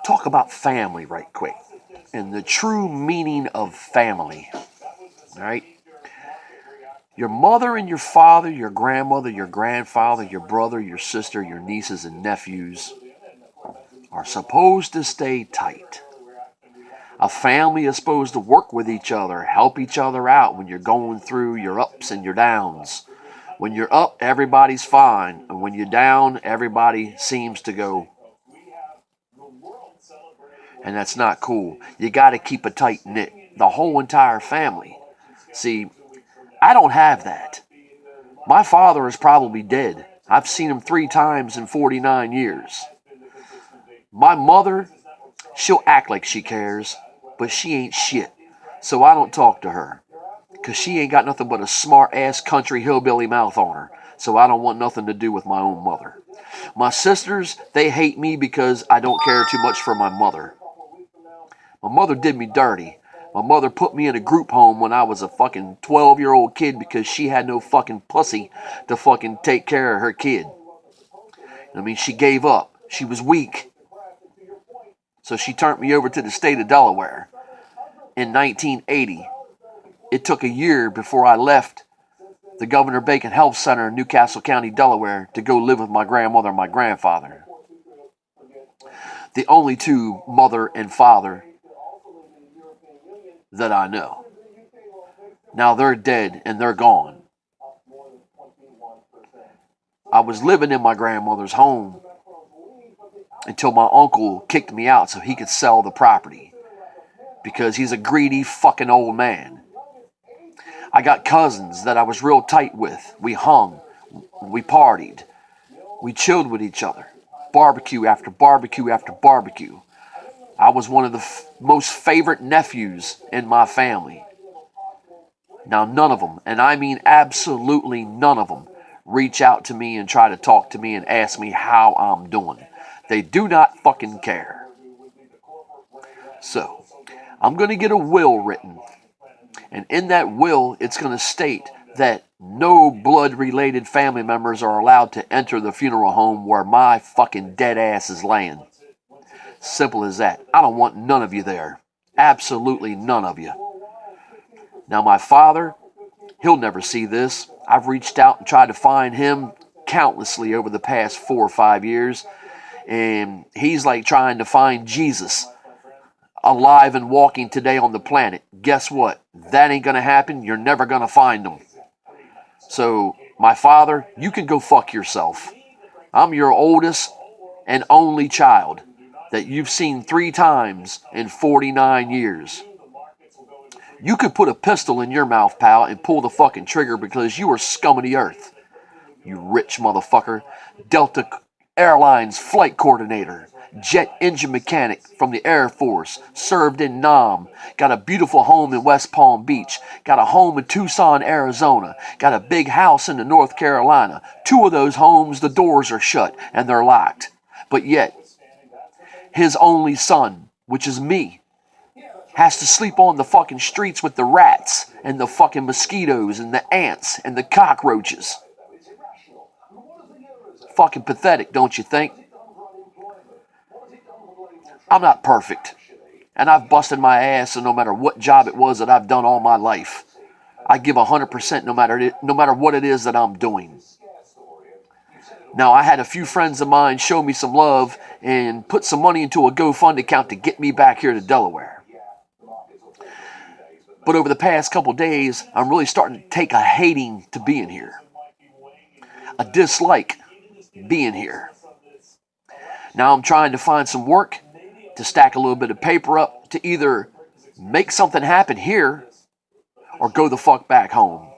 talk about family right quick and the true meaning of family. All right? Your mother and your father, your grandmother, your grandfather, your brother, your sister, your nieces and nephews are supposed to stay tight. A family is supposed to work with each other, help each other out when you're going through your ups and your downs. When you're up, everybody's fine. And when you're down, everybody seems to go. And that's not cool. You got to keep a tight knit. The whole entire family. See, I don't have that. My father is probably dead. I've seen him 3 times in 49 years. My mother, she'll act like she cares, but she ain't shit. So I don't talk to her. Because she ain't got nothing but a smart-ass country hillbilly mouth on her. So I don't want nothing to do with my own mother. My sisters, they hate me because I don't care too much for my mother. My mother did me dirty. My mother put me in a group home when I was a fucking 12-year-old kid because she had no fucking pussy to fucking take care of her kid. I mean, she gave up. She was weak. So she turned me over to the state of Delaware in 1980. It took a year before I left the Governor Bacon Health Center in Newcastle County, Delaware, to go live with my grandmother and my grandfather. The only 2 mother and father that I know. Now they're dead and they're gone. I was living in my grandmother's home until my uncle kicked me out so he could sell the property. Because he's a greedy fucking old man. I got cousins that I was real tight with. We hung. We partied. We chilled with each other. Barbecue after barbecue after barbecue. I was one of the most favorite nephews in my family. Now none of them, and I mean absolutely none of them, reach out to me and try to talk to me and ask me how I'm doing. They do not fucking care. So, I'm going to get a will written. And in that will, it's going to state that no blood-related family members are allowed to enter the funeral home where my fucking dead ass is laying. Simple as that. I don't want none of you there. Absolutely none of you. Now my father, he'll never see this. I've reached out and tried to find him countlessly over the past 4 or 5 years. And he's like trying to find Jesus alive and walking today on the planet. Guess what? That ain't going to happen. You're never going to find him. So, my father, you can go fuck yourself. I'm your oldest and only child that you've seen 3 times in 49 years. You could put a pistol in your mouth, pal, and pull the fucking trigger because you are scum of the earth. You rich motherfucker. Delta Airlines flight coordinator. Jet engine mechanic from the Air Force, served in Nam, got a beautiful home in West Palm Beach, got a home in Tucson, Arizona, got a big house in North Carolina. 2 of those homes, the doors are shut and they're locked. But yet, his only son, which is me, has to sleep on the fucking streets with the rats and the fucking mosquitoes and the ants and the cockroaches. Fucking pathetic, don't you think? I'm not perfect, and I've busted my ass no matter what job it was that I've done all my life. I give 100% no matter what it is that I'm doing. Now, I had a few friends of mine show me some love and put some money into a GoFund account to get me back here to Delaware. But over the past couple days, I'm really starting to take a hating to being here. A dislike being here. Now I'm trying to find some work to stack a little bit of paper up to either make something happen here or go the fuck back home.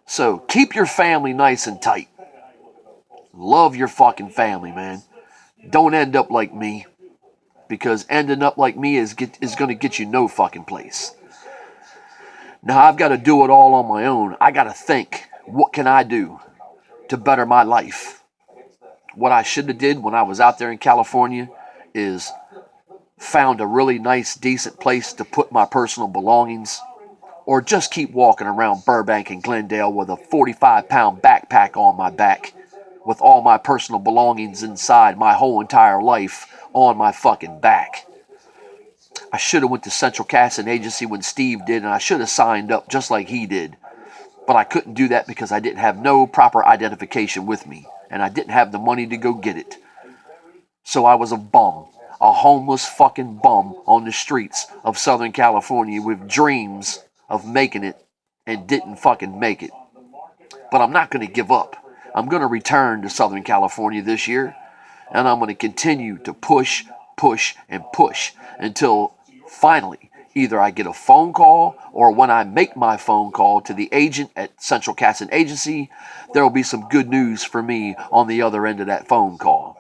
So keep your family nice and tight. Love your fucking family, man. Don't end up like me, because ending up like me is going to get you no fucking place. Now I've got to do it all on my own. I got to think, what can I do to better my life? What I should have did when I was out there in California is found a really nice, decent place to put my personal belongings, or just keep walking around Burbank and Glendale with a 45-pound backpack on my back with all my personal belongings inside, my whole entire life on my fucking back. I should have went to Central Casting Agency when Steve did, and I should have signed up just like he did. But I couldn't do that because I didn't have no proper identification with me, and I didn't have the money to go get it. So I was a bum, a homeless fucking bum on the streets of Southern California with dreams of making it and didn't fucking make it. But I'm not going to give up. I'm going to return to Southern California this year, and I'm going to continue to push, and push until finally either I get a phone call, or when I make my phone call to the agent at Central Casting Agency, there will be some good news for me on the other end of that phone call.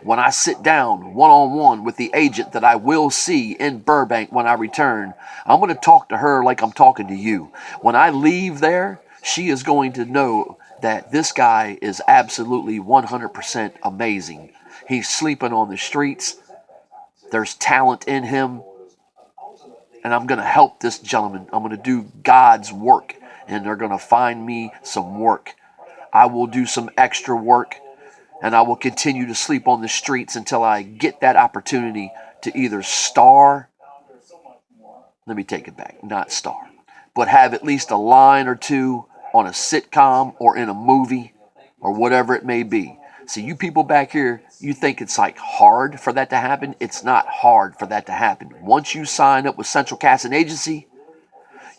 When I sit down one-on-one with the agent that I will see in Burbank when I return, I'm going to talk to her like I'm talking to you. When I leave there, she is going to know that this guy is absolutely 100% amazing. He's sleeping on the streets. There's talent in him. And I'm going to help this gentleman. I'm going to do God's work. And they're going to find me some work. I will do some extra work. And I will continue to sleep on the streets until I get that opportunity to either star. Let me take it back. Not star. But have at least a line or two on a sitcom or in a movie or whatever it may be. See, you people back here, you think it's like hard for that to happen. It's not hard for that to happen. Once you sign up with Central Casting Agency,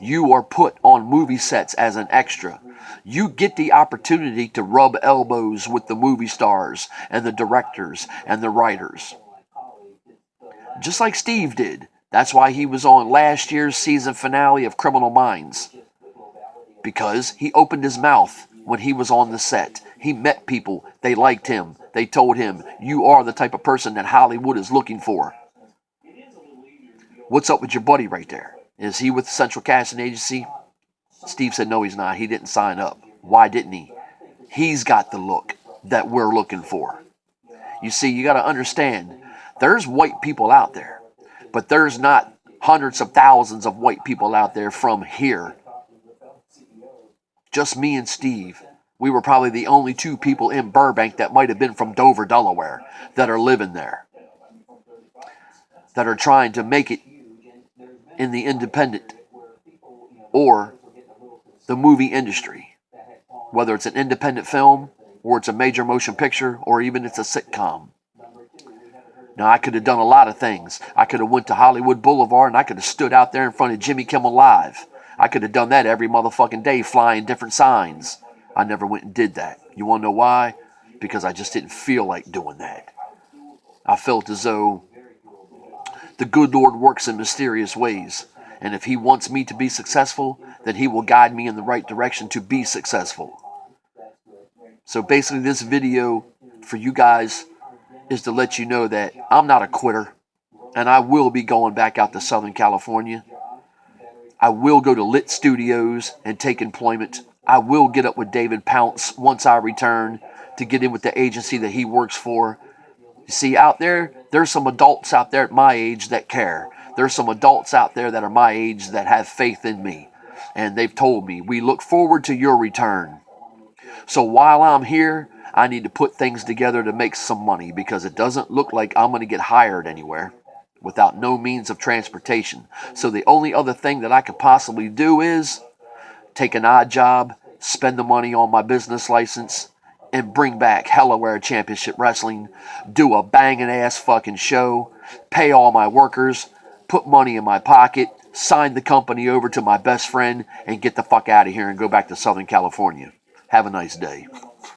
you are put on movie sets as an extra. You get the opportunity to rub elbows with the movie stars and the directors and the writers. Just like Steve did. That's why he was on last year's season finale of Criminal Minds. Because he opened his mouth when he was on the set. He met people. They liked him. They told him, you are the type of person that Hollywood is looking for. What's up with your buddy right there? Is he with Central Casting Agency? Steve said, no, he's not. He didn't sign up. Why didn't he? He's got the look that we're looking for. You see, you got to understand, there's white people out there, but there's not hundreds of thousands of white people out there from here. Just me and Steve. We were probably the only two people in Burbank that might have been from Dover, Delaware, that are living there, that are trying to make it in the independent or the movie industry, whether it's an independent film or it's a major motion picture or even it's a sitcom. Now, I could have done a lot of things. I could have went to Hollywood Boulevard and I could have stood out there in front of Jimmy Kimmel Live. I could have done that every motherfucking day, flying different signs. I never went and did that. You want to know why? Because I just didn't feel like doing that. I felt as though the good Lord works in mysterious ways. And if he wants me to be successful, then he will guide me in the right direction to be successful. So basically this video for you guys is to let you know that I'm not a quitter. And I will be going back out to Southern California. I will go to Lit Studios and take employment. I will get up with David Pounce once I return to get in with the agency that he works for. You see, out there, there's some adults out there at my age that care. There's some adults out there that are my age that have faith in me. And they've told me, we look forward to your return. So while I'm here, I need to put things together to make some money because it doesn't look like I'm going to get hired anywhere without no means of transportation. So the only other thing that I could possibly do is take an odd job, spend the money on my business license, and bring back Hellaware Championship Wrestling, do a banging ass fucking show, pay all my workers, put money in my pocket, sign the company over to my best friend, and get the fuck out of here and go back to Southern California. Have a nice day.